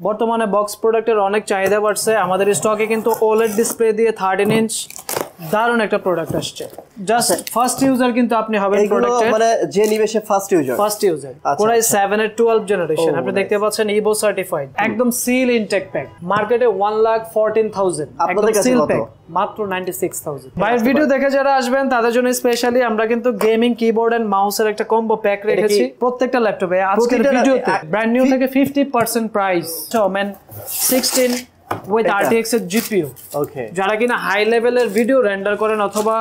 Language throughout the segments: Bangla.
বর্তমানে বক্স প্রোডাক্টের অনেক চাহিদা বাড়ছে। আমাদের স্টকে কিন্তু ওলেড ডিসপ্লে দিয়ে 13 ইঞ্চ দারুণ একটা প্রোডাক্ট আসছে। জাস্ট ফার্স্ট ইউজার কিন্তু আপনি হবেন প্রোডাক্টের, মানে যে নিবে সে ফার্স্ট ইউজার। কোরাই 7 এর 12 জেনারেশন আপনি দেখতে পাচ্ছেন, ইভো সার্টিফাইড, একদম সিল ইনটেক প্যাক। মার্কেটে 1,14,000, একদম সিল প্যাক মাত্র 96,000। বাইরের ভিডিও দেখে যারা আসবেন তাদের জন্য স্পেশালি আমরা কিন্তু গেমিং কিবোর্ড এন্ড মাউসের একটা কম্বো প্যাক রেখেছি প্রত্যেকটা ল্যাপটপে। আজকের ভিডিওতে ব্র্যান্ড নিউ থেকে 50% প্রাইস, ওমেন 16 with RTX এর GPU। ওকে, যারা কিনা হাই লেভেলের ভিডিও রেন্ডার করেন অথবা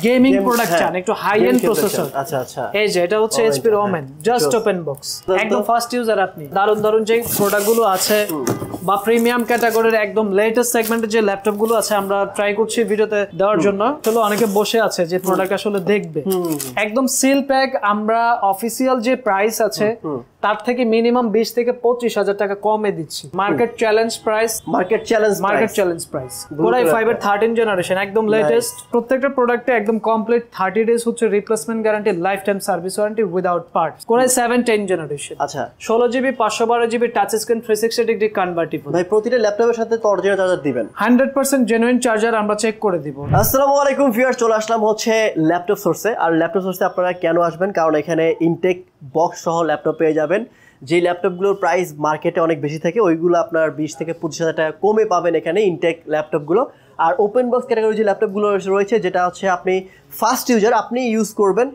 গেমিং প্রোডাক্ট চান, একটু হাই এন্ড প্রসেসর। আচ্ছা, এই যে এটা হচ্ছে HP women, just open box, একদম ফার্স্ট ইউজার আপনি। দারুণ যে প্রোডাক্টগুলো আছে বা প্রিমিয়াম ক্যাটাগরির একদম লেটেস্ট সেগমেন্টের যে ল্যাপটপগুলো আছে আমরা ট্রাই করছি ভিডিওতে দেওয়ার জন্য। চলো, অনেকে বসে আছে যে প্রোডাক্ট আসলে দেখবে। একদম সিল প্যাক, আমরা অফিসিয়াল যে প্রাইস আছে তার থেকে মিনিমাম 20 থেকে 25,000 টাকা কমে দিচ্ছি। মার্কেট চ্যালেঞ্জ প্রাইস, কোরাই 5 এর 13 জেনারেশন, একদম লেটেস্ট। প্রত্যেকটা প্রোডাক্টে একদম কমপ্লিট 30 ডেজ হচ্ছে replacement guarantee, life time service warranty without parts. Core i 7 10 generation. আচ্ছা, 16GB 512GB touch screen 360 degree convertible. ভাই প্রতিটা ল্যাপটপের সাথে তো অরিজিনাল চার্জার দিবেন? 100% জেনুইন চার্জার আমরা চেক করে দিব। আসসালামু আলাইকুম ভিউয়ার্স, চলে আসলাম হচ্ছে ল্যাপটপ সোর্সে। আর ল্যাপটপ সোর্সে আপনারা কেন আসবেন? কারণ এখানে ইনটেক বক্স সহ ল্যাপটপ পেয়ে যাবেন। যে ল্যাপটপগুলোর প্রাইস মার্কেটে অনেক বেশি থাকে ওইগুলো আপনার 20 থেকে 25,000 টাকা কমে পাবেন এখানে ইনটেক ল্যাপটপগুলো। আর ওপেন বক্স ক্যাটাগরি যে ল্যাপটপগুলো রয়েছে, যেটা হচ্ছে আপনি ফার্স্ট ইউজার, আপনি ইউজ করবেন,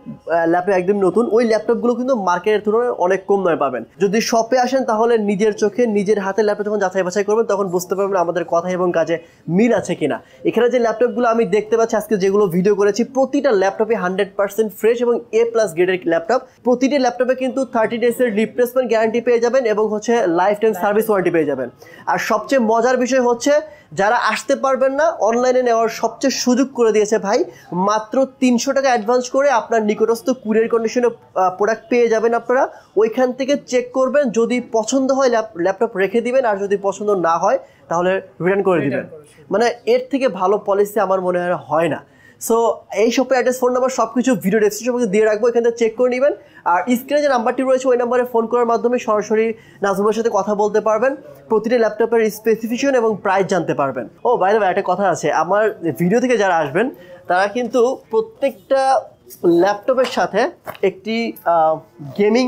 ল্যাপটপ একদম নতুন, ওই ল্যাপটপগুলো কিন্তু মার্কেটের তুলনায় অনেক কম দামে পাবেন। যদি শপে আসেন তাহলে নিজের চোখে নিজের হাতে ল্যাপটপ যখন যাচাই বাছাই করবেন তখন বুঝতে পারবেন আমাদের কথা এবং কাজে মিল আছে কিনা। এখানে যে ল্যাপটপগুলো আমি দেখতে পাচ্ছি আজকে, যেগুলো ভিডিও করেছি, প্রতিটা ল্যাপটপে 100% ফ্রেশ এবং A+ গ্রেডের ল্যাপটপ। প্রতিটি ল্যাপটপে কিন্তু 30 ডেজের রিপ্লেসমেন্ট গ্যারান্টি পেয়ে যাবেন এবং হচ্ছে লাইফ টাইম সার্ভিস ওয়ারেন্টি পেয়ে যাবেন। আর সবচেয়ে মজার বিষয় হচ্ছে, যারা আসতে পারবেন না অনলাইনে নেওয়ার সবচেয়ে সুযোগ করে দিয়েছে ভাই। মাত্র 300 টাকা অ্যাডভান্স করে আপনার নিকটস্থ কুরিয়ার কন্ডিশনে প্রোডাক্ট পেয়ে যাবেন। আপনারা ওইখান থেকে চেক করবেন, যদি পছন্দ হয় ল্যাপটপ রেখে দিবেন, আর যদি পছন্দ না হয় তাহলে রিটার্ন করে দিবেন। মানে এর থেকে ভালো পলিসি আমার মনে হয় না। সো এই শপের অ্যাড্রেস, ফোন নাম্বার সব কিছু ভিডিও ডেসক্রিপশনে দিয়ে রাখবো, এখান থেকে চেক করে নেবেন। আর স্ক্রিনে যে নাম্বারটি রয়েছে ওই নাম্বারে ফোন করার মাধ্যমে সরাসরি নাজমুলের সাথে কথা বলতে পারবেন, প্রতিটি ল্যাপটপের স্পেসিফিকেশন এবং প্রাইস জানতে পারবেন। ও বাই দ্য ওয়ে, একটা কথা আছে, আমার ভিডিও থেকে যারা আসবেন তারা কিন্তু প্রত্যেকটা ল্যাপটপের সাথে একটি গেমিং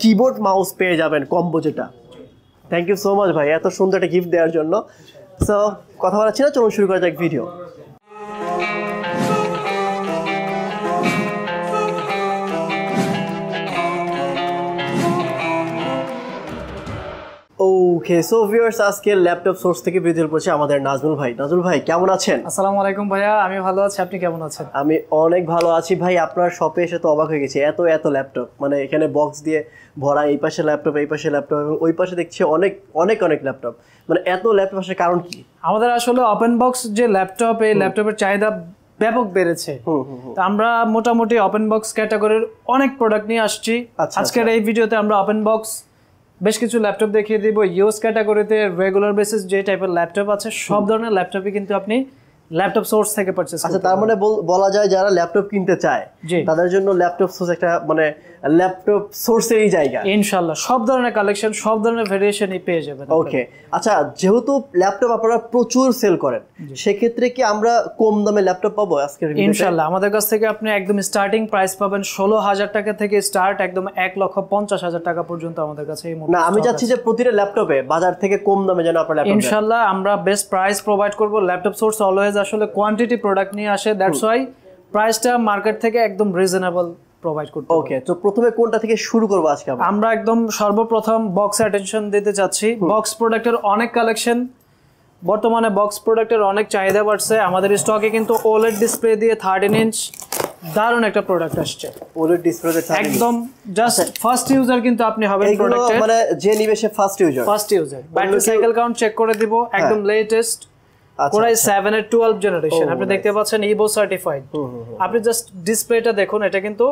কিবোর্ড মাউস পেয়ে যাবেন কম্বো, যেটা। থ্যাংক ইউ সো মাচ ভাই এত সুন্দর একটা গিফট দেওয়ার জন্য। সো কথা বলাচ্ছি না, চলুন শুরু করা যাক ভিডিও। ওকে, সো ভিউয়ার্স, আজকে ল্যাপটপ সোর্স থেকে ভিডিও করছে আমাদের নাজমুল ভাই। নাজমুল ভাই কেমন আছেন? আসসালামু আলাইকুম ভাইয়া, আমি ভালো আছি, আপনি কেমন আছেন? আমি অনেক ভালো আছি ভাই। আপনার শপে এসে তো অবাক হয়ে গেছি, এত ল্যাপটপ, মানে এখানে বক্স দিয়ে ভরা, এই পাশে ল্যাপটপ, এই পাশে ল্যাপটপ, এবং ওই পাশে দেখছি অনেক ল্যাপটপ। মানে এত ল্যাপটপ আসার কারণ কি? আমাদের আসলে ওপেন বক্স যে ল্যাপটপ, এই ল্যাপটপের চাহিদা ব্যাপক বেড়েছে। তো আমরা মোটামুটি ওপেন বক্স ক্যাটাগরির অনেক প্রোডাক্ট নিয়ে আসছি। আজকের এই ভিডিওতে আমরা ওপেন বক্স বেশ কিছু ল্যাপটপ দেখিয়ে দিব। ইউজ ক্যাটাগরিতে রেগুলার বেসিস যে টাইপের ল্যাপটপ আছে সব ধরনের ল্যাপটপই কিন্তু আপনি ল্যাপটপ সোর্স থেকে পারচেজ করতে পারবেন। তার মানে বলা যায় যারা ল্যাপটপ কিনতে চায় তাদের জন্য ল্যাপটপ সোর্স একটা, মানে ল্যাপটপ সোর্সেরই জায়গা। ইনশাআল্লাহ সব ধরনের কালেকশন, সব ধরনের ভেরিয়েশনই পেয়ে যাবেন। ওকে, আচ্ছা, যেহেতু ল্যাপটপ আপনারা প্রচুর সেল করেন, সেক্ষেত্রে কি আমরা কম দামে ল্যাপটপ পাবো আজকের ভিডিওতে? ইনশাআল্লাহ আমাদের কাছ থেকে আপনি একদম স্টার্টিং প্রাইস পাবেন 16,000 টাকা থেকে স্টার্ট, একদম 1,50,000 টাকা পর্যন্ত আমাদের কাছে। না, আমি চাচ্ছি যে প্রতিটা ল্যাপটপে বাজার থেকে কম দামে যেন আপনারা ল্যাপটপ। ইনশাআল্লাহ আমরা বেস্ট প্রাইস প্রোভাইড করব। ল্যাপটপ সোর্স অলওয়েজ আসলে কোয়ান্টিটি প্রোডাক্ট নিয়ে আসে, দ্যাটস ওয়াই প্রাইসটা মার্কেট থেকে একদম রিজনেবল প্রোভাইড করতে। ওকে, তো প্রথমে কোনটা থেকে শুরু করব আজকে? আমরা একদম সর্বপ্রথম বক্স অ্যাটেনশন দিতে চাচ্ছি। বক্স প্রোডাক্টের অনেক কালেকশন, বর্তমানে বক্স প্রোডাক্টের অনেক চাহিদা বাড়ছে। আমাদের স্টকে কিন্তু ওলেড ডিসপ্লে দিয়ে 13 ইঞ্চ দারুণ একটা প্রোডাক্ট আসছে। ওলেড ডিসপ্লে একদম জাস্ট ফার্স্ট ইউজার কিন্তু আপনি হবেন প্রোডাক্টের, মানে যে নিবে সে first user. Battery cycle count check করে দিব, একদম লেটেস্ট কোরাই 7 এর 12 জেনারেশন আপনি দেখতে পাচ্ছেন, ইভো সার্টিফাইড। আপনি জাস্ট ডিসপ্লেটা দেখুন, এটা কিন্তু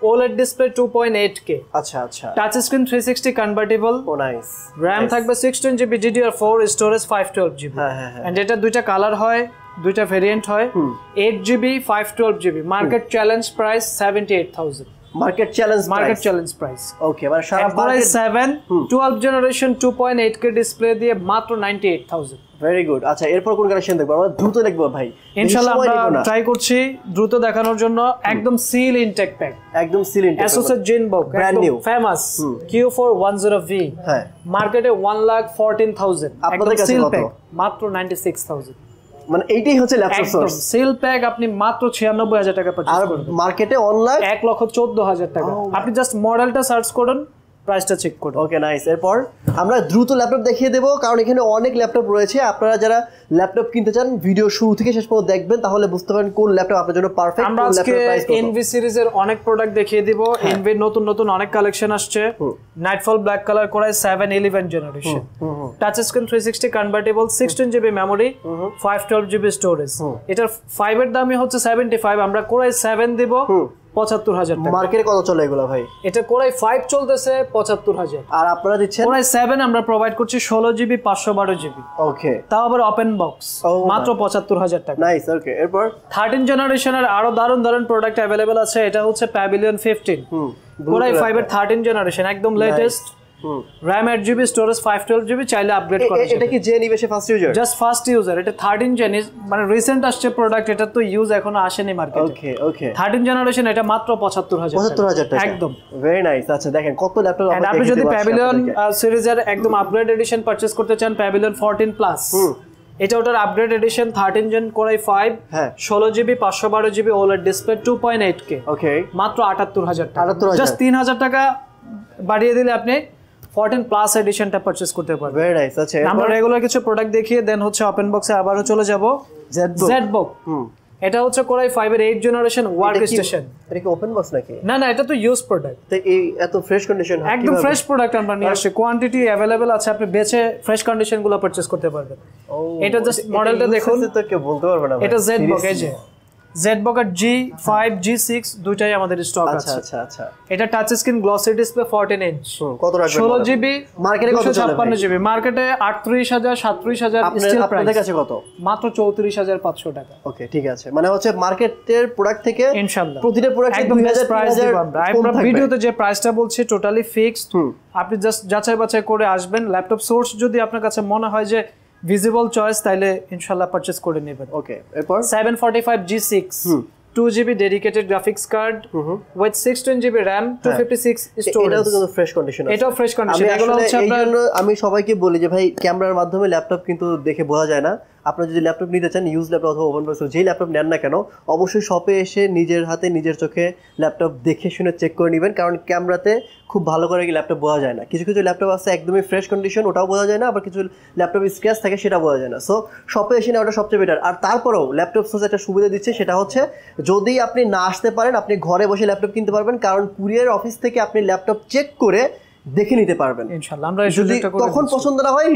OLED ডিসপ্লে 2.8K। আচ্ছা, টাচ স্ক্রিন 360 কনভার্টিবল। ও নাইস। RAM থাকবে 16GB DDR4, storage 512GB। And এটা দুইটা কালার হয়, দুইটা ভেরিয়েন্ট হয়, 8GB 512GB। Market challenge price 78,000। Market challenge price. Okay, মানে সারা মার্কেট 7 12 জেনারেশন 2.8K ডিসপ্লে দিয়ে মাত্র 98000। Very good. আচ্ছা, এরপর কোন কালেকশন দেখবো? আমরা দ্রুত দেখবো ভাই, ইনশাআল্লাহ আমরা ট্রাই করছি দ্রুত দেখানোর জন্য। একদম সিল ইনটেক প্যাক, একদম সিল ইনটেক, Asus এর Genbook, brand new famous Q410V, হ্যাঁ মার্কেটে 1,14,000, আপনাদের কাছে কত? মাত্র 96,000। মানে এইটাই হচ্ছে ল্যাপটপ সোর্স সেল প্যাক, আপনি মাত্র 96,000 টাকা পারচেজ করবেন। মার্কেটে অনলাইন 1,14,000 টাকা। আপনি জাস্ট মডেলটা সার্চ করুন, প্রাইসটা চেক করুন। ওকে, নাইস। এরপর আমরা দ্রুত ল্যাপটপ দেখিয়ে দেবো, কারণ এখানে অনেক ল্যাপটপ রয়েছে। আপনারা যারা ল্যাপটপ কিনতে চান ভিডিও শুরু থেকে শেষ পর্যন্ত দেখবেন, তাহলে বুঝতে পারবেন কোন ল্যাপটপ আপনার জন্য পারফেক্ট। আমরা আজকে এনভি সিরিজের অনেক প্রোডাক্ট দেখিয়ে দিব। এনভির নতুন নতুন অনেক কালেকশন আসছে। Nightfall black colour core i 7-11 generation, touch screen 360 convertible, 16GB memory, 512GB storage. এটার 5 এর দামই হচ্ছে 75, আমরা কোরাই 7 দিব 75,000 টাকা। মার্কেটে কত চলে এগুলো ভাই? এটা কোরাই 5 চলতেছে 75,000, আর আপনারা দিচ্ছেন কোরাই 7 আমরা প্রোভাইড করছি 16GB 512GB। ওকে, তাও আবার ওপেন বক্স, মাত্র 75,000 টাকা। নাইস। ওকে, এরপর 13 জেনারেশনের আরো দারুণ দারুণ প্রোডাক্ট अवेलेबल আছে। এটা হচ্ছে প্যাভিলিয়ন 15, কোরাই 5 এর 13 জেনারেশন, একদম latest, RAM 8GB, storage 512GB, চাইলে আপগ্রেড করা যাবে। এটা কি যে নিবে সে first user? Just first user. এটা 13 জেন, মানে রিসেন্ট আসছে প্রোডাক্ট, এটা তো ইউজ এখনো আসেনি মার্কেটে। ওকে ওকে, 13 জেনারেশন, এটা মাত্র 75,000 টাকা, একদম ভেরি নাইস। আচ্ছা, দেখেন কত ল্যাপটপ আপনি যদি প্যাভিলিয়ন সিরিজের একদম আপগ্রেড এডিশন পারচেজ করতে চান, প্যাভিলিয়ন 14 প্লাস, এটা ওটার upgrade edition 13 gen core i 5, 16GB 512GB OLED display 2.8K, okay, মাত্র 78,000 টাকা। জাস্ট 3,000 টাকা বাড়িয়ে দিলে আপনি 14 প্লাস এডিশনটা পারচেজ করতে পারবেন। Very nice. আচ্ছা, আমরা রেগুলার কিছু প্রোডাক্ট দেখিয়ে দেন হচ্ছে ওপেন বক্সে আবারো চলে যাব। জেডবুক, এটা হচ্ছে কোরাই 5 এর 8 জেনারেশন ওয়ার্ক স্টেশন। এটা কি ওপেন বক্স নাকি? না না, এটা তো ইউজ প্রোডাক্ট। তো এই এত ফ্রেশ কন্ডিশন, একদম ফ্রেশ প্রোডাক্ট আমরা নিয়ে আসছি, কোয়ান্টিটি अवेलेबल আছে, আপনি বেচে ফ্রেশ কন্ডিশন গুলো পারচেজ করতে পারবেন। এটা জাস্ট মডেলটা দেখুন, তো কেউ বলতে পারবে না। এটা জেডবুক, এই যে জেডবুক আর G5 G6 দুইটাই আমাদের স্টক আছে। আচ্ছা আচ্ছা, এটা touch screen glossy display 14 inch, কত রাখবেন? 16GB, মার্কেটে কত চলে? 56GB, মার্কেটে 38,000 37,000, স্টিল প্রাইস আপনাদের কাছে কত? মাত্র 34,500 টাকা। ওকে, ঠিক আছে। মানে হচ্ছে মার্কেটের প্রোডাক্ট থেকে ইনশাআল্লাহ প্রতিটা প্রোডাক্ট একদম বেস্ট প্রাইস দিব আমরা। আমরা ভিডিওতে যে প্রাইসটা বলছি টোটালি ফিক্সড, আপনি জাস্ট যাচাই বাছাই করে আসবেন। ল্যাপটপ সোর্স যদি আপনার কাছে মনে হয় যে ভিজিবল চয়েস, তাইলে ইনশাআল্লাহ পারচেজ করে নেবেন। ওকে, এরপর 745 G6, 2GB dedicated graphics card with 16GB RAM, 256 storage. এটাও তো ফ্রেশ কন্ডিশন আছে। এটাও ফ্রেশ কন্ডিশন। এগুলো হচ্ছে আপনার, আমি সবাইকে বলি যে ভাই ক্যামেরার মাধ্যমে ল্যাপটপ কিন্তু দেখে বোঝা যায় না। আপনারা যদি ল্যাপটপ নিতে চান, ইউজ ল্যাপটপ অথবা ওপেন বক্স, যেই ল্যাপটপ নেন না কেন, অবশ্যই শপে এসে নিজের হাতে নিজের চোখে ল্যাপটপ দেখে শুনে চেক করে নেবেন, কারণ ক্যামেরাতে খুব ভালো করে ল্যাপটপ বোঝা যায় না। কিছু কিছু ল্যাপটপ আছে একদমই ফ্রেশ কন্ডিশন, ওটাও বোঝা যায় না, আবার কিছু ল্যাপটপ স্ক্র্যাচ থাকে, সেটা বোঝা যায় না। সো শপে এসে নেওয়াটা সবচেয়ে বেটার। আর তারপরেও ল্যাপটপ সোর্স একটা সুবিধা দিচ্ছে, সেটা হচ্ছে যদি আপনি না আসতে পারেন, আপনি ঘরে বসে ল্যাপটপ কিনতে পারবেন, কারণ কুরিয়ার অফিস থেকে আপনি ল্যাপটপ চেক করে দেখে নিতে পারবেন। ইনশাআল্লাহ আমরা এই সুযোগটা করে তখন পছন্দ না হয়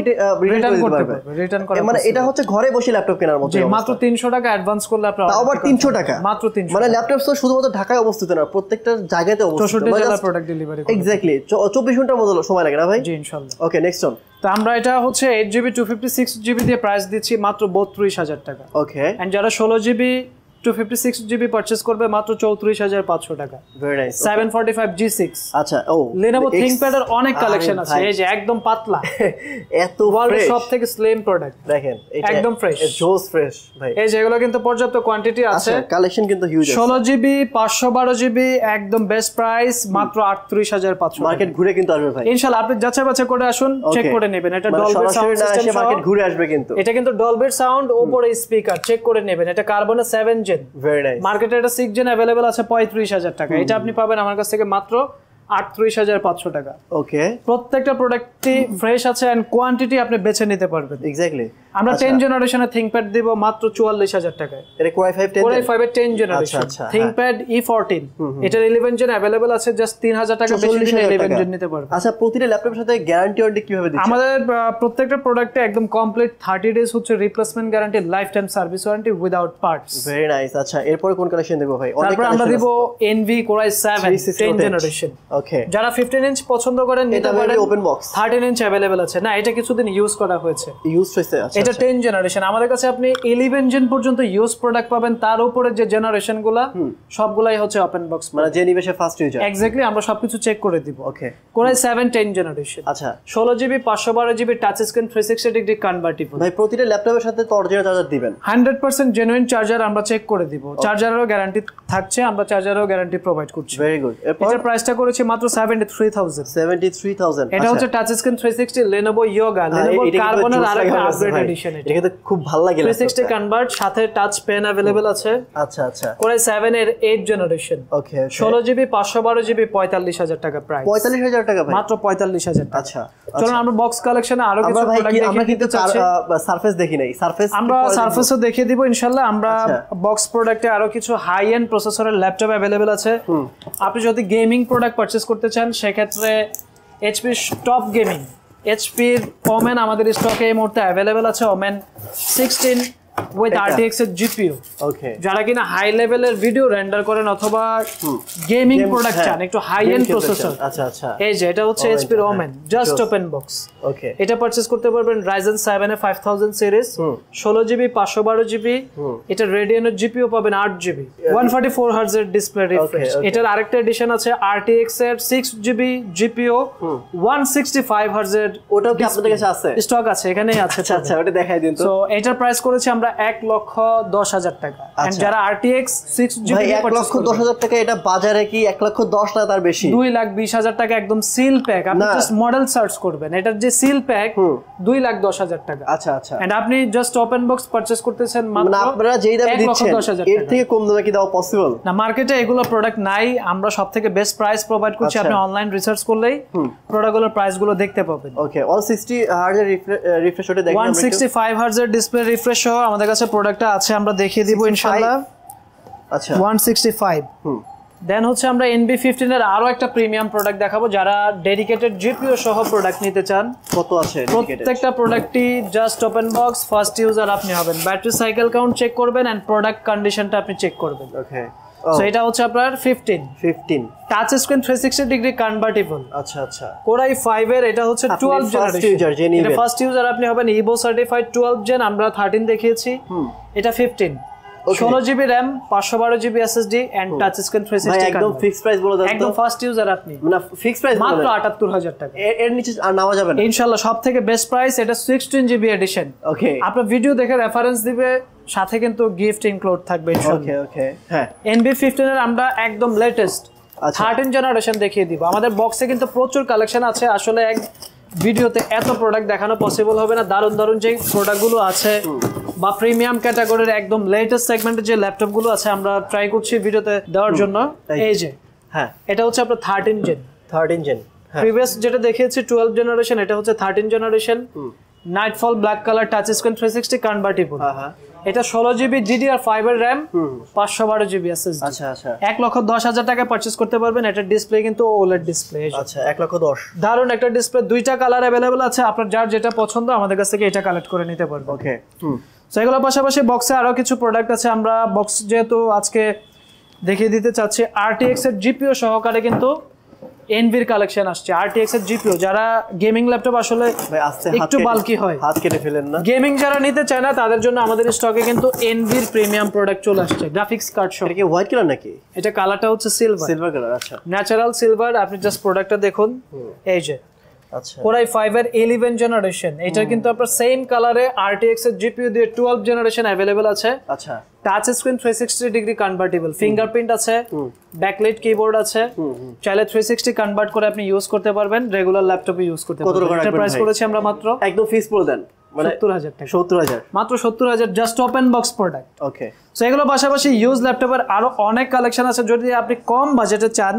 রিটার্ন করতে পারবেন। রিটার্ন করা মানে এটা হচ্ছে ঘরে বসে ল্যাপটপ কেনার মতো। মাত্র 300 টাকা অ্যাডভান্স করলে আপনি, তাও আবার 300 টাকা, মাত্র 300। মানে ল্যাপটপ তো শুধুমাত্র ঢাকায় অবস্থিত না, প্রত্যেকটা জায়গাতে অবস্থিত। 64 জেলা প্রোডাক্ট ডেলিভারি। এক্স্যাক্টলি 24 ঘন্টার মতো সময় লাগে না ভাই? জি ইনশাআল্লাহ। ওকে, নেক্সট অন। তো আমরা এটা হচ্ছে 8GB 256GB দিয়ে প্রাইস দিচ্ছি মাত্র 32,000 টাকা। ওকে, এন্ড যারা 16GB 256GB পারচেজ করবে মাত্র 34,500 টাকা। Very nice. 745 G6। আচ্ছা, ও Lenovo ThinkPad এর অনেক কালেকশন আছে, এই যে একদম পাতলা, এত ওয়ার্ল্ড সব থেকে স্লিম প্রোডাক্ট। দেখেন এটা একদম ফ্রেশ, জোস ফ্রেশ ভাই। এই যে এগুলো কিন্তু পর্যাপ্ত কোয়ান্টিটি আছে। আচ্ছা, কালেকশন কিন্তু হিউজ আছে। 16GB 512GB একদম বেস্ট প্রাইস, মাত্র 38,500। মার্কেট ঘুরে কিন্তু আসবে ভাই ইনশাআল্লাহ। আপনি যাচাই বাছাই করে আসুন, চেক করে নেবেন। এটা ডলবি সাউন্ড সিস্টেম, মার্কেট ঘুরে আসবে কিন্তু। এটা কিন্তু ডলবি সাউন্ড, উপরে স্পিকার, চেক করে নেবেন। এটা কার্বনের 7 জেন, ভেরি নাইস। মার্কেটে এটা 6 জেন अवेलेबल আছে 35,000 টাকা। এটা আপনি পাবেন আমার কাছ থেকে মাত্র 38,500 টাকা। ওকে, প্রত্যেকটা প্রোডাক্টই ফ্রেশ আছে এন্ড কোয়ান্টিটি আপনি বেছে নিতে পারবেন। এক্স্যাক্টলি। আমরা 10 জেনারেশনের ThinkPad দিব মাত্র 44,000 টাকায়। এটা Core i5 10 Core i5 এর 10 জেনারেশন ThinkPad E14, এটার 11 জেন अवेलेबल আছে, জাস্ট 3,000 টাকা বেশি দিলে 11 জেন নিতে পারবেন। আচ্ছা, প্রতিটা ল্যাপটপের সাথে গ্যারান্টি ওয়ারেন্টি কিভাবে দিচ্ছেন? আমাদের প্রত্যেকটা প্রোডাক্টে একদম কমপ্লিট 30 ডেজ হচ্ছে replacement guarantee, life time service warranty without parts. Very nice. আচ্ছা, এরপর কোন কালেকশন দেব ভাই? তারপর আমরা দিব Envy Core i7 10 জেনারেশন। ওকে, যারা 15 ইঞ্চ পছন্দ করেন নিতে পারেন, ওপেন বক্স 13 ইঞ্চ अवेलेबल আছে। না, এটা কিছুদিন ইউজ করা হয়েছে, ইউজ হয়েছে। আচ্ছা, এটা 10 জেনারেশন। আমাদের কাছে আপনি 11 জেন পর্যন্ত ইউজ প্রোডাক্ট পাবেন, তার উপরে যে জেনারেশন গুলা সবগুলাই হচ্ছে ওপেন বক্স, মানে যে নিবে সে ফার্স্ট ইউজার। এক্স্যাক্টলি, আমরা সবকিছু চেক করে দিব। ওকে, কোরাই 7 10 জেনারেশন। আচ্ছা, 16GB 512GB touch screen 360 degree convertible. ভাই প্রতিটা ল্যাপটপের সাথে তো অরিজিনাল চার্জার দিবেন? 100% জেনুইন চার্জার আমরা চেক করে দিব। চার্জারেরও গ্যারান্টি থাকছে, আমরা চার্জারেরও গ্যারান্টি প্রোভাইড করছি। Very good. এটার প্রাইসটা করেছি মাত্র 73000। 73000। এটা হচ্ছে touch screen 360 Lenovo Yoga, Lenovo Carbon এর আরেকটা আপগ্রেড এডিশন। এটা কিন্তু খুব ভালো লাগে। 360 কনভার্ট, সাথে টাচ পেন अवेलेबल আছে। আচ্ছা আচ্ছা। কোরাই 7 এর 8 জেনারেশন। ওকে, 16GB 512GB 45000 টাকা প্রাইস। 45000 টাকা ভাই? মাত্র 45000 টাকা। আচ্ছা, চলুন আমরা বক্স কালেকশনে আরো কিছু প্রোডাক্ট আমরা কিন্তু সারফেস দেখি নাই। সারফেস আমরা সারফেসও দেখিয়ে দিব ইনশাআল্লাহ। আমরা বক্স প্রোডাক্টে আরো কিছু হাই এন্ড প্রসেসরের ল্যাপটপ अवेलेबल আছে। আপনি যদি গেমিং প্রোডাক্ট পারচেজ করতে চান সেক্ষেত্রে HP টপ গেমিং, HP এর ওমেন আমাদের স্টকে এই মুহূর্তে अवेलेबल আছে। ওমেন 16 উইথ RTX এর GPU। ওকে, যারা কিনা হাই লেভেলের ভিডিও রেন্ডার করেন অথবা গেমিং প্রোডাক্ট চান একটু হাই এন্ড প্রসেসর। আচ্ছা আচ্ছা, এই যে এটা হচ্ছে HP এর ওমেন জাস্ট ওপেন বক্স। ওকে, এটা পারচেজ করতে পারবেন Ryzen 7 এর 5000 সিরিজ, 16GB 512GB। এটা Radeon এর GPU পাবেন 8GB, 144 Hz এর ডিসপ্লে রিফ্রেশ। এটার আরেকটা এডিশন আছে RTX এর 6GB GPU, 165 Hz এর। ওটাও কি আপনাদের কাছে আছে? স্টক আছে, এখানেই আছে। আচ্ছা আচ্ছা, ওটা দেখাই দিন তো। সো এটার প্রাইস করেছি আমরা 1,10,000 টাকা। এন্ড যারা RTX 6GB ভাই 1,10,000 টাকা, এটা বাজারে কি 1,10,000 না তার বেশি? 2,20,000 টাকা একদম সিল প্যাক। আপনি জাস্ট মডেল সার্চ করবেন, এটার যে সিল প্যাক 2,10,000 টাকা। আচ্ছা আচ্ছা। এন্ড আপনি জাস্ট ওপেন বক্স পারচেজ করতেছেন মাত্র, মানে আপনারা যেই দামে দিচ্ছেন এর থেকে কম দামে কি দেওয়া পসিবল না? মার্কেটে এগুলো প্রোডাক্ট নাই, আমরা সবথেকে বেস্ট প্রাইস প্রোভাইড করছি। আপনি অনলাইন রিসার্চ করলেই প্রোডাক্টগুলোর প্রাইসগুলো দেখতে পাবেন। ওকে, 160 Hz এর রিফ্রেশ রেটে দেখেন। 165 Hz এর ডিসপ্লে রিফ্রেশ সহ আমাদের কাছে প্রোডাক্টটা আছে, আমরা দেখিয়ে দিব ইনশাআল্লাহ। আচ্ছা, 165। দেন হচ্ছে আমরা NB15 এর আরো একটা প্রিমিয়াম প্রোডাক্ট দেখাবো। যারা ডেডিকেটেড GPU সহ প্রোডাক্ট নিতে চান, কত আছে প্রত্যেকটা প্রোডাক্টই just open box, first user আপনি হবেন। ব্যাটারি সাইকেল কাউন্ট চেক করবেন এন্ড প্রোডাক্ট কন্ডিশনটা আপনি চেক করবেন। ওকে, সো এটা হচ্ছে আপনার 15 টাচ স্ক্রিন 360 ডিগ্রি কনভার্টিবল। আচ্ছা আচ্ছা। কোরাই 5 এর এটা হচ্ছে 12 জেনারেশন। এটা ফার্স্ট ইউজার আপনি হবেন, ইভো সার্টিফাইড 12 জেন। আমরা 13 দেখিয়েছি, এটা 15। 16GB RAM, 512GB SSD and touch screen 360। একদম ফিক্স প্রাইস বলে দেন। একদম ফার্স্ট ইউজার আপনি, মানে ফিক্স প্রাইস মাত্র 78000 টাকা। এর নিচে আর নামা যাবে না ইনশাআল্লাহ। সবথেকে বেস্ট প্রাইস এটা 16GB এডিশন। ওকে, আপনার ভিডিও দেখে রেফারেন্স দিবে, সাথে কিন্তু গিফট ইনক্লুড থাকবে ইনশাআল্লাহ। ওকে ওকে, হ্যাঁ। NB15 এর আমরা একদম লেটেস্ট 13 জেনারেশন দেখিয়ে দিব। আমাদের বক্সে কিন্তু প্রচুর কালেকশন আছে, আসলে এক ভিডিওতে এত প্রোডাক্ট দেখানো পসিবল হবে না। দারুণ দারুণ যে প্রোডাক্টগুলো আছে বা প্রিমিয়াম ক্যাটাগরির একদম লেটেস্ট সেগমেন্টের যে ল্যাপটপগুলো আছে আমরা ট্রাই করছি ভিডিওতে দেওয়ার জন্য। এই যে, হ্যাঁ, এটা হচ্ছে আপনার 13 জেন। প্রিভিয়াস যেটা দেখিয়েছি 12 জেনারেশন, এটা হচ্ছে 13 generation. Nightfall black colour touch screen 360 convertible. এটা 16GB DDR5 এর RAM, 512GB SSD। আচ্ছা আচ্ছা। 1,10,000 টাকা পারচেজ করতে পারবেন। এটার ডিসপ্লে কিন্তু OLED ডিসপ্লে। আচ্ছা, 1,10,000। দারুণ একটা ডিসপ্লে, দুইটা কালার अवेलेबल আছে। আপনার যার যেটা পছন্দ আমাদের কাছ থেকে এটা কালেক্ট করে নিতে পারবেন। ওকে, সো এগুলোর পাশাপাশি বক্সে আরো কিছু প্রোডাক্ট আছে। আমরা বক্স যেহেতু আজকে দেখিয়ে দিতে চাচ্ছি, RTX এর GPU সহকারে কিন্তু এনভির কালেকশন আসছে। RTX এর GPU যারা গেমিং ল্যাপটপ আসলে একটু বালকি হয়, হাত কেটে ফেলেন না, গেমিং যারা নিতে চায় না, তাদের জন্য আমাদের স্টকে কিন্তু এনভির প্রিমিয়াম প্রোডাক্ট চলে আসছে। গ্রাফিক্স কার্ড সহ। এটা কি হোয়াইট কালার নাকি? এটা কালারটা হচ্ছে সিলভার কালার। আচ্ছা, ন্যাচারাল সিলভার। আপনি জাস্ট প্রোডাক্টটা দেখুন, এই যে। আচ্ছা, কোরাই 5 এর 11 জেনারেশন। এটা কিন্তু আপনার সেম কালারে RTX এর GPU দিয়ে 12 জেনারেশন अवेलेबल আছে। আচ্ছা, touch screen 360 degree convertible, fingerprint আছে, ব্যাকলাইট কিবোর্ড আছে। চাইলে 360 কনভার্ট করে আপনি ইউজ করতে পারবেন, রেগুলার ল্যাপটপে ইউজ করতে পারবেন। এটা প্রাইস করেছি আমরা মাত্র একদম ফিক্স বলে দেন, মানে 70000 টাকা। 70000, মাত্র 70000, জাস্ট ওপেন বক্স প্রোডাক্ট। ওকে, সো এগুলো পাশাপাশি ইউজ ল্যাপটপের আরো অনেক কালেকশন আছে। যদি আপনি কম বাজেটে চান,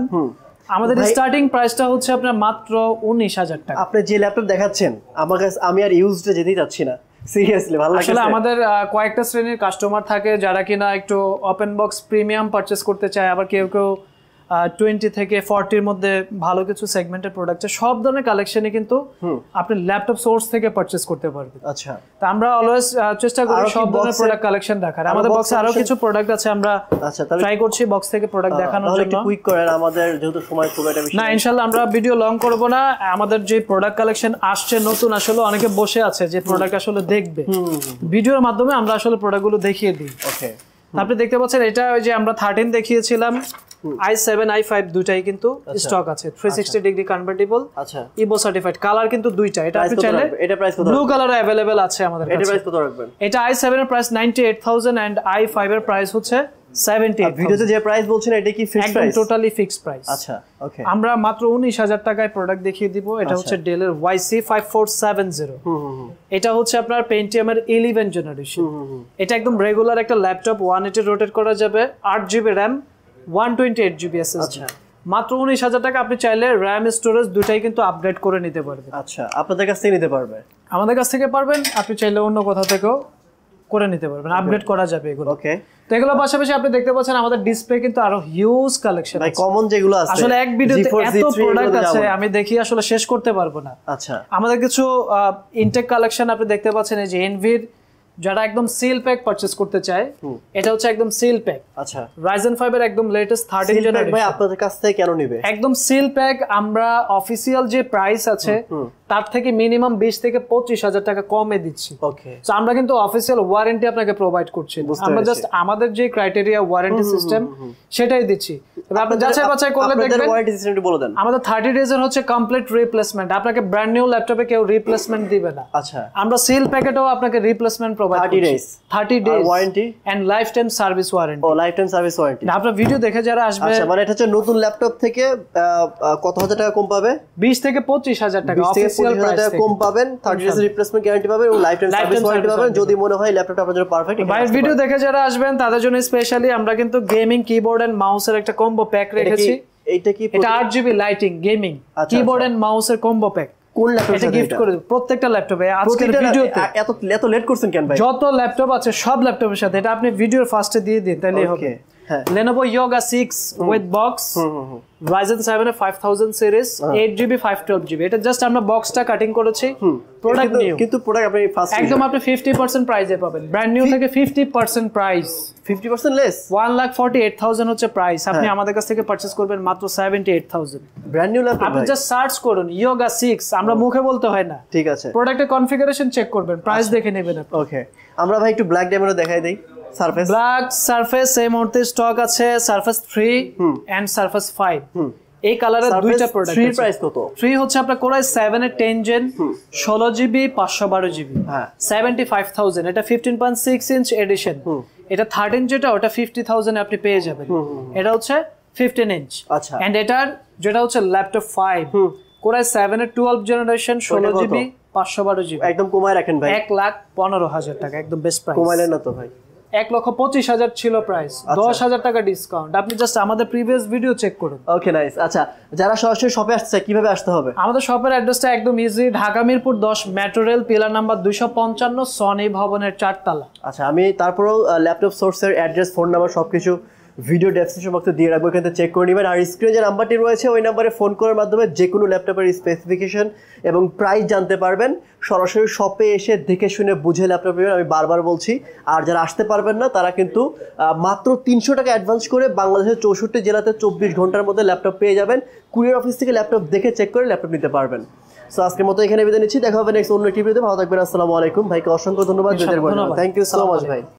আমাদের স্টার্টিং প্রাইসটা হচ্ছে আপনার মাত্র 19000 টাকা। আপনি যে ল্যাপটপ দেখাচ্ছেন আমার কাছে, আমি আর ইউজড যেতেই যাচ্ছি না, সিরিয়াসলি ভালো লাগছে। আসলে আমাদের কয়েকটা শ্রেণীর কাস্টমার থাকে যারা কিনা একটু ওপেন বক্স প্রিমিয়াম পারচেজ করতে চায়, আবার কেউ কেউ 20 থেকে 40 এর মধ্যে ভালো কিছু সেগমেন্টের প্রোডাক্ট আছে, সব ধরনের কালেকশনই কিন্তু আপনি ল্যাপটপ সোর্স থেকে পারচেজ করতে পারবেন। আচ্ছা, তো আমরা অলওয়েজ চেষ্টা করি সব ধরনের প্রোডাক্ট কালেকশন রাখার। আমাদের বক্সে আরো কিছু প্রোডাক্ট আছে, আমরা ট্রাই করছি বক্স থেকে প্রোডাক্ট দেখানোর জন্য। একটু কুইক করেন, আমাদের যেহেতু সময় খুব একটা বেশি না, ইনশাআল্লাহ আমরা ভিডিও লং করব না। আমাদের যে প্রোডাক্ট কালেকশন আসছে নতুন, আসলে অনেকে বসে আছে যে প্রোডাক্ট আসলে দেখবে, ভিডিওর মাধ্যমে আমরা আসলে প্রোডাক্টগুলো দেখিয়ে দিই। ওকে, আপনি দেখতে পাচ্ছেন এটা ওই যে আমরা 13 দেখিয়েছিলাম, i7 i5 দুটাই কিন্তু স্টক আছে, 360 ডিগ্রি কনভার্টেবল। আচ্ছা, ইবো সার্টিফাইড, কালার কিন্তু দুইটা। এটা আপনি চাইলে এটা প্রাইস কত? ব্লু কালার अवेलेबल আছে আমাদের কাছে। এটা প্রাইস কত রাখবেন? এটা i7 এর প্রাইস 98000 এন্ড i5 এর প্রাইস হচ্ছে 78। ভিডিওতে যে প্রাইস বলছেন এটা কি ফিক্সড প্রাইস? একদম টোটালি ফিক্সড প্রাইস। আচ্ছা, ওকে। আমরা মাত্র 19000 টাকায় প্রোডাক্ট দেখিয়ে দিব। এটা হচ্ছে ডেলের YC5470। এটা হচ্ছে আপনার পেন্টিয়াম এর 11 জেনারেশন। এটা একদম রেগুলার একটা ল্যাপটপ, 180 রোটেট করা যাবে, 8GB RAM, 128GB SSD। মাত্র 19000 টাকা। আপনি চাইলে RAM স্টোরেজ দুটাই কিন্তু আপগ্রেড করে নিতে পারবেন। আচ্ছা, আপনাদের কাছ থেকে নিতে পারবে? আমাদের কাছ থেকে পারবেন, আপনি চাইলে অন্য কোথাও থেকেও করে নিতে পারবেন, আপগ্রেড করা যাবে এগুলো। ওকে, তো এগুলোর পাশাপাশি আপনি দেখতে পাচ্ছেন আমাদের ডিসপ্লে কিন্তু আরো হিউজ কালেকশন আছে। কমন যেগুলো আছে আসলে এক ভিডিওতে এত প্রোডাক্ট আছে আমি দেখি আসলে শেষ করতে পারবো না। আচ্ছা, আমাদের কিছু ইনটেক কালেকশন আপনি দেখতে পাচ্ছেন, এই যে এনভির যারা একদম সিল প্যাক পারচেজ করতে চায়, এটা হচ্ছে একদম সিল প্যাক। আচ্ছা, Ryzen 5 এর একদম লেটেস্ট 13 জেনারেশন। ভাই আপনাদের কাছ থেকে কেন নেবে? একদম সিল প্যাক আমরা অফিশিয়াল যে প্রাইস আছে তার থেকে মিনিমাম 20 থেকে 25000 টাকা কমে দিচ্ছি। ওকে, সো আমরা কিন্তু অফিশিয়াল ওয়ারেন্টি আপনাকে প্রোভাইড করছি, আমরা জাস্ট আমাদের যে ক্রাইটেরিয়া ওয়ারেন্টি সিস্টেম সেটাই দিচ্ছি। তবে আপনি যাচাই বাছাই করলে দেখবেন ওয়ারেন্টি সিস্টেমটি বলে দেন। আমাদের 30 ডেজ এর হচ্ছে কমপ্লিট রিপ্লেসমেন্ট, আপনাকে ব্র্যান্ড নিউ ল্যাপটপে কেউ রিপ্লেসমেন্ট দিবে না। আচ্ছা, আমরা সেল প্যাকেটেও আপনাকে রিপ্লেসমেন্ট প্রোভাইড করছি। 30 days warranty and life time service warranty. ও, লাইফ টাইম সার্ভিস ওয়ারেন্টি। আপনার ভিডিও দেখে যারা আসবে, আচ্ছা, মানে এটা হচ্ছে নতুন ল্যাপটপ থেকে কত হাজার টাকা কম পাবে? 20 থেকে 25000 টাকা অফিশিয়াল প্রাইস কম পাবেন, 30 ডেজ রিপ্লেসমেন্ট গ্যারান্টি পাবেন এবং লাইফ টাইম সার্ভিস ওয়ারেন্টি পাবেন যদি মনে হয় ল্যাপটপটা আপনার জন্য পারফেক্ট। ভাই ভিডিও দেখে যারা আসবেন তাদের জন্য স্পেশালি আমরা কিন্তু গেমিং কিবোর্ড এন্ড মাউসের একটা কম্বো প্যাক রেখেছি। এইটা কি? এটা 8GB lighting gaming keyboard and মাউসের কম্বো প্যাক। কোন ল্যাপটপ এটা গিফট করে দেব প্রত্যেকটা ল্যাপটপে। আজকের ভিডিওতে এত লেট করছেন কেন ভাই? যত ল্যাপটপ আছে সব ল্যাপটপের সাথে এটা আপনি ভিডিওর ফার্স্টে দিয়ে দিন, তাহলেই হবে। Lenovo Yoga 6 with box, Ryzen 7 এর 5000 সিরিজ, 8GB 512GB। এটা জাস্ট আমরা বক্সটা কাটিং করেছি, প্রোডাক্ট নিউ কিন্তু প্রোডাক্ট আপনি ফার্স্ট একদম আপনি 50% প্রাইসে পাবেন। ব্র্যান্ড নিউ থেকে 50% প্রাইস, 50% লেস। 1,48,000 হচ্ছে প্রাইস। আপনি আমাদের কাছ থেকে পারচেজ করবেন মাত্র 78,000। ব্র্যান্ড নিউ ল্যাপটপ আপনি জাস্ট সার্চ করুন Yoga 6, আমরা মুখে বলতে হয় না। ঠিক আছে, প্রোডাক্টের কনফিগারেশন চেক করবেন, প্রাইস দেখে নেবেন আপনি। ওকে, আমরা ভাই একটু ব্ল্যাক ডেমো দেখাই দেই। সারফেস, ব্ল্যাক সারফেস এই মুহূর্তে স্টক আছে, সারফেস 3 এন্ড সারফেস 5। এই কালারের দুইটা প্রোডাক্ট আছে। 3 প্রাইস কত? 3 হচ্ছে আপনার কোরাই 7 এর 10 জেন, 16GB 512GB, 75000। এটা 15.6 ইঞ্চ এডিশন। এটা 13 যেটা ওটা 50000 এ আপনি পেয়ে যাবেন। এটা হচ্ছে 15 ইঞ্চ। আচ্ছা, এন্ড এটার যেটা হচ্ছে ল্যাপটপ 5 কোরাই 7 এর 12 জেনারেশন, 16GB 512GB। একদম কমায় রাখেন ভাই। 1,15,000 টাকা, একদম বেস্ট প্রাইস। কমাইলেন না তো ভাই? 1,25,000 ছিল প্রাইস, 10,000 টাকা ডিসকাউন্ট। আপনি জাস্ট আমাদের প্রিভিয়াস ভিডিও চেক করুন। ওকে, নাইস। আচ্ছা, যারা সরাসরি শপে আসছে কিভাবে আসতে হবে? আমাদের শপের অ্যাড্রেসটা একদম easy, Dhaka Mirpur 10 metro rail pillar number 255 Sony ভবনের 4 তলা। আচ্ছা, আমি তারপরেও ল্যাপটপ সোর্সের অ্যাড্রেস, ফোন নাম্বার সবকিছু ভিডিও ডেসক্রিপশন বক্সে দিয়ে রাখবো, এখান থেকে চেক করে নেবেন। আর স্ক্রিনে যে নাম্বারটি রয়েছে ওই নাম্বারে ফোন করার মাধ্যমে যে কোনো ল্যাপটপের স্পেসিফিকেশন এবং প্রাইস জানতে পারবেন। সরাসরি শপে এসে দেখে শুনে বুঝে ল্যাপটপ নেবেন, আমি বারবার বলছি। আর যারা আসতে পারবেন না তারা কিন্তু মাত্র 300 টাকা অ্যাডভান্স করে বাংলাদেশের 64 জেলাতে 24 ঘন্টার মধ্যে ল্যাপটপ পেয়ে যাবেন। কুরিয়ার অফিস থেকে ল্যাপটপ দেখে চেক করে ল্যাপটপ নিতে পারবেন। সো আজকের মতো এখানে বিদায় নিচ্ছি, দেখা হবে নেক্সট অন্য একটি ভিডিওতে। ভালো থাকবেন, আসসালামু আলাইকুম। ভাইকে অসংখ্য ধন্যবাদ। থ্যাংক ইউ সো মাচ ভাই।